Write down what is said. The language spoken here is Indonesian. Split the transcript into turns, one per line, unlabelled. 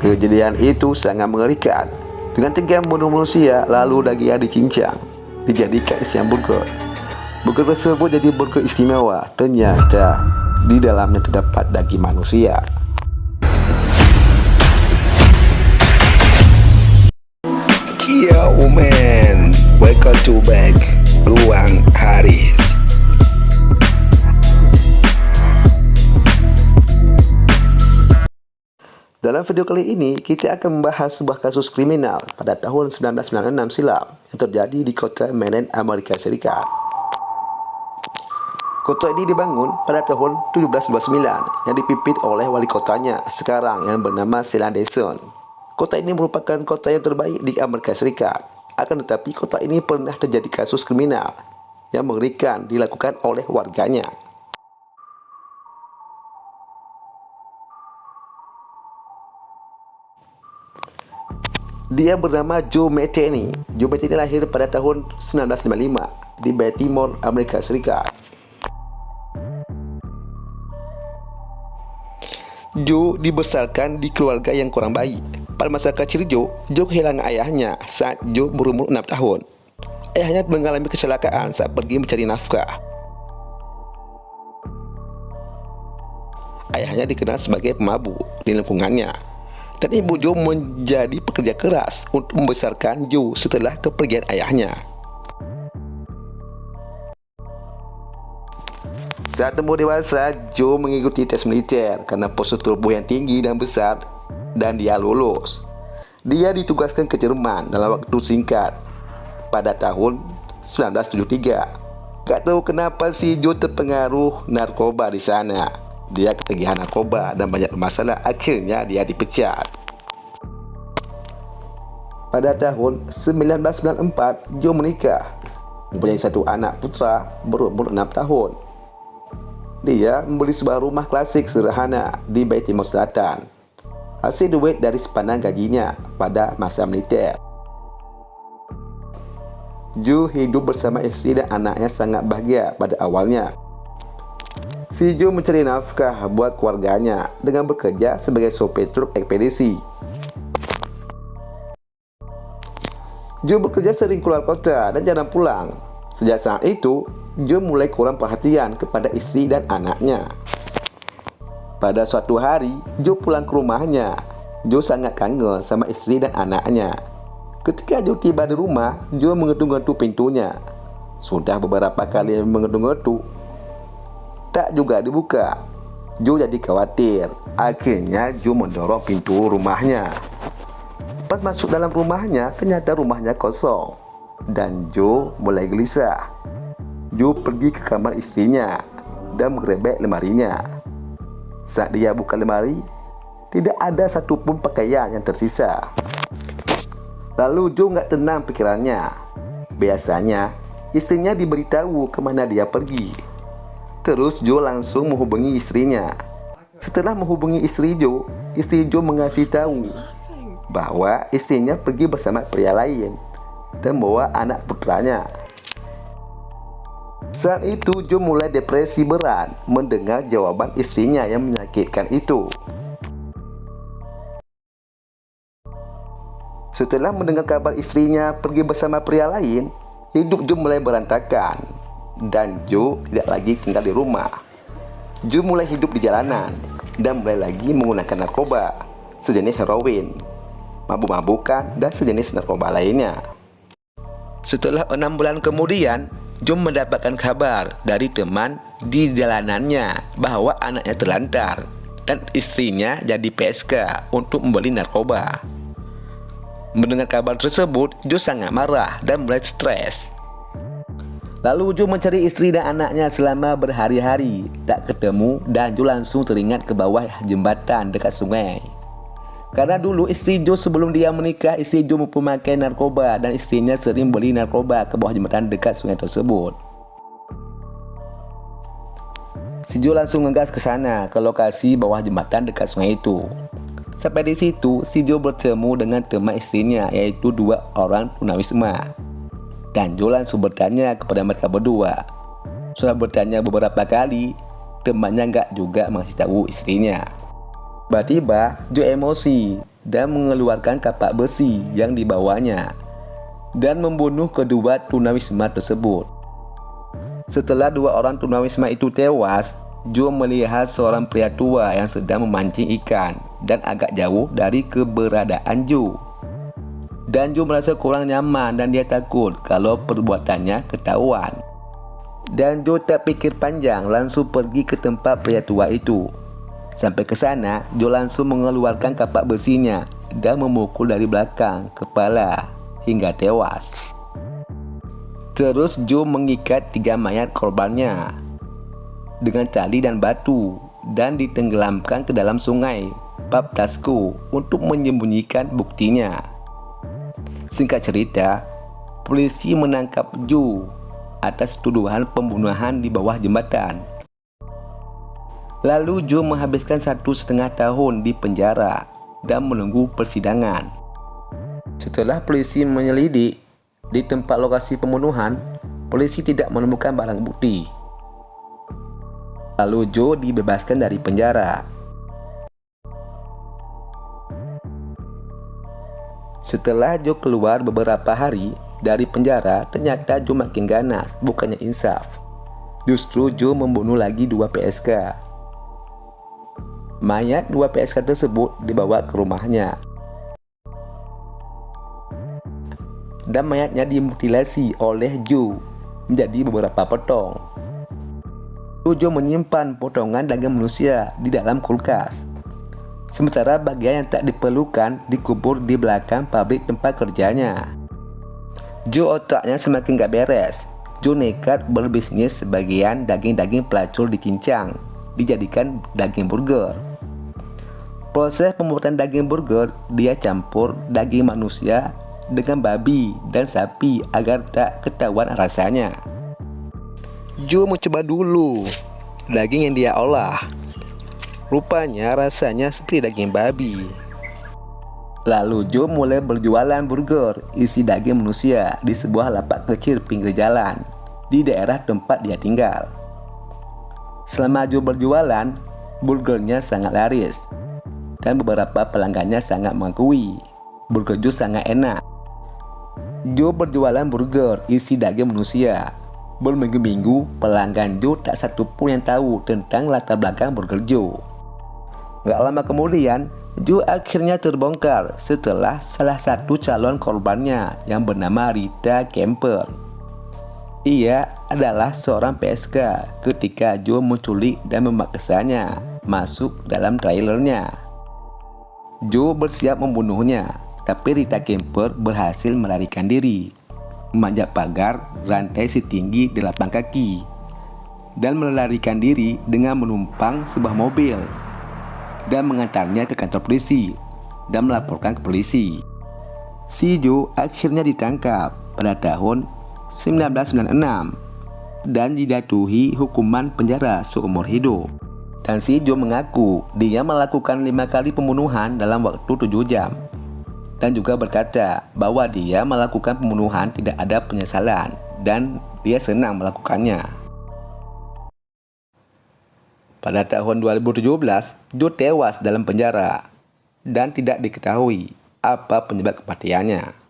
Kejadian itu sangat mengerikan. Dengan tegang bunuh manusia, lalu dagingnya dicincang, dijadikan isian burger. Burger tersebut jadi burger istimewa. Ternyata di dalamnya terdapat daging manusia.
Yo man, welcome to back Ruang Haris.
Dalam video kali ini, kita akan membahas sebuah kasus kriminal pada tahun 1996 silam yang terjadi di kota Maryland, Amerika Serikat. Kota ini dibangun pada tahun 1729 yang dipimpin oleh wali kotanya sekarang yang bernama Sheila Dawson. Kota ini merupakan kota yang terbaik di Amerika Serikat. Akan tetapi kota ini pernah terjadi kasus kriminal yang mengerikan dilakukan oleh warganya. Dia bernama Joe Metheny. Joe Metheny lahir pada tahun 1955 di Baltimore, Amerika Serikat. Joe dibesarkan di keluarga yang kurang baik. Pada masa kecil Joe kehilangan ayahnya saat Joe berumur 6 tahun. Ayahnya mengalami kecelakaan saat pergi mencari nafkah. Ayahnya dikenal sebagai pemabuk di lingkungannya. Dan ibu Joe menjadi pekerja keras untuk membesarkan Joe setelah kepergian ayahnya. Saat tumbuh dewasa, Joe mengikuti tes militer karena postur tubuh yang tinggi dan besar, dan dia lulus. Dia ditugaskan ke Jerman dalam waktu singkat pada tahun 1973. Gak tahu kenapa si Joe terpengaruh narkoba di sana. Dia ketagihan narkoba dan banyak masalah. Akhirnya dia dipecat. Pada tahun 1994, Joe menikah, mempunyai satu anak putra berumur 6 tahun. Dia membeli sebuah rumah klasik sederhana di Baltimore Selatan, hasil duit dari sepanjang gajinya pada masa militer. Joe hidup bersama istri dan anaknya sangat bahagia pada awalnya. Si Joe mencari nafkah buat keluarganya dengan bekerja sebagai sopir truk ekspedisi. Joe bekerja sering keluar kota dan jarang pulang. Sejak saat itu, Joe mulai kurang perhatian kepada istri dan anaknya. Pada suatu hari, Joe pulang ke rumahnya. Joe sangat kangen sama istri dan anaknya. Ketika Joe tiba di rumah, Joe mengetuk-ngetuk pintunya. Sudah beberapa kali mengetuk-ngetuk, tak juga dibuka. Joe jadi khawatir. Akhirnya Joe mendorong pintu rumahnya. Pas masuk dalam rumahnya, ternyata rumahnya kosong. Dan Joe mulai gelisah. Joe pergi ke kamar istrinya dan mengerebek lemarinya. Saat dia buka lemari, tidak ada satupun pakaian yang tersisa. Lalu Joe nggak tenang pikirannya. Biasanya istrinya diberitahu kemana dia pergi. Terus Joe langsung menghubungi istrinya. Setelah menghubungi istri Joe mengasih tahu bahwa istrinya pergi bersama pria lain dan membawa anak putranya. Saat itu Joe mulai depresi berat mendengar jawaban istrinya yang menyakitkan itu. Setelah mendengar kabar istrinya pergi bersama pria lain, hidup Joe mulai berantakan. Dan Joe tidak lagi tinggal di rumah. Joe mulai hidup di jalanan dan mulai lagi menggunakan narkoba sejenis heroin, mabuk-mabukan, dan sejenis narkoba lainnya. Setelah 6 bulan kemudian, Joe mendapatkan kabar dari teman di jalanannya bahwa anaknya terlantar dan istrinya jadi PSK untuk membeli narkoba. Mendengar kabar tersebut, Joe sangat marah dan mulai stres. Lalu Joe mencari istri dan anaknya selama berhari-hari, tak ketemu, dan Joe langsung teringat ke bawah jembatan dekat sungai. Karena dulu istri Joe sebelum dia menikah, istri Joe memakai narkoba dan istrinya sering beli narkoba ke bawah jembatan dekat sungai tersebut. Si Joe langsung ngegas ke sana, ke lokasi bawah jembatan dekat sungai itu. Sampai di situ, si Joe bertemu dengan teman istrinya, yaitu 2 orang tunawisma. Dan Joe langsung bertanya kepada mereka berdua. Setelah bertanya beberapa kali, temannya nggak juga mengasih tahu istrinya. Tiba-tiba Joe emosi dan mengeluarkan kapak besi yang dibawanya dan membunuh kedua tunawisma tersebut. Setelah dua orang tunawisma itu tewas, Joe melihat seorang pria tua yang sedang memancing ikan dan agak jauh dari keberadaan Joe. Dan Joe merasa kurang nyaman dan dia takut kalau perbuatannya ketahuan. Dan Joe tak pikir panjang, langsung pergi ke tempat pria tua itu. Sampai ke sana, Joe langsung mengeluarkan kapak besinya dan memukul dari belakang kepala hingga tewas. Terus Joe mengikat 3 mayat korbannya dengan tali dan batu dan ditenggelamkan ke dalam sungai Paptasco untuk menyembunyikan buktinya. Singkat cerita, polisi menangkap Joe atas tuduhan pembunuhan di bawah jembatan. Lalu Joe menghabiskan 1,5 tahun di penjara dan menunggu persidangan. Setelah polisi menyelidik di tempat lokasi pembunuhan, polisi tidak menemukan barang bukti. Lalu Joe dibebaskan dari penjara. Setelah Joe keluar beberapa hari dari penjara, ternyata Joe makin ganas, bukannya insaf. Justru Joe membunuh lagi 2 PSK. Mayat 2 PSK tersebut dibawa ke rumahnya dan mayatnya dimutilasi oleh Joe menjadi beberapa potong. Joe menyimpan potongan daging manusia di dalam kulkas, sementara bagian yang tak diperlukan dikubur di belakang pabrik tempat kerjanya. Joe otaknya semakin gak beres. Joe nekat berbisnis sebagian daging-daging pelacur dicincang, dijadikan daging burger. Proses pembuatan daging burger, dia campur daging manusia dengan babi dan sapi agar tak ketahuan rasanya. Joe mencoba dulu daging yang dia olah. Rupanya rasanya seperti daging babi. Lalu Joe mulai berjualan burger isi daging manusia di sebuah lapak kecil pinggir jalan di daerah tempat dia tinggal. Selama Joe berjualan, burgernya sangat laris dan beberapa pelanggannya sangat mengakui burger Joe sangat enak. Joe berjualan burger isi daging manusia. Berminggu-minggu, pelanggan Joe tak satu pun yang tahu tentang latar belakang burger Joe. Gak lama kemudian, Joe akhirnya terbongkar setelah salah satu calon korbannya yang bernama Rita Kemper. Ia adalah seorang PSK ketika Joe menculik dan memaksanya masuk dalam trailernya. Joe bersiap membunuhnya, tapi Rita Kemper berhasil melarikan diri, memanjat pagar rantai setinggi 8 kaki, dan melarikan diri dengan menumpang sebuah mobil dan mengantarnya ke kantor polisi dan melaporkan ke polisi. Si Joe akhirnya ditangkap pada tahun 1996 dan dijatuhi hukuman penjara seumur hidup. Dan si Joe mengaku dia melakukan 5 kali pembunuhan dalam waktu 7 jam. Dan juga berkata bahwa dia melakukan pembunuhan tidak ada penyesalan dan dia senang melakukannya. Pada tahun 2017, Joe tewas dalam penjara dan tidak diketahui apa penyebab kematiannya.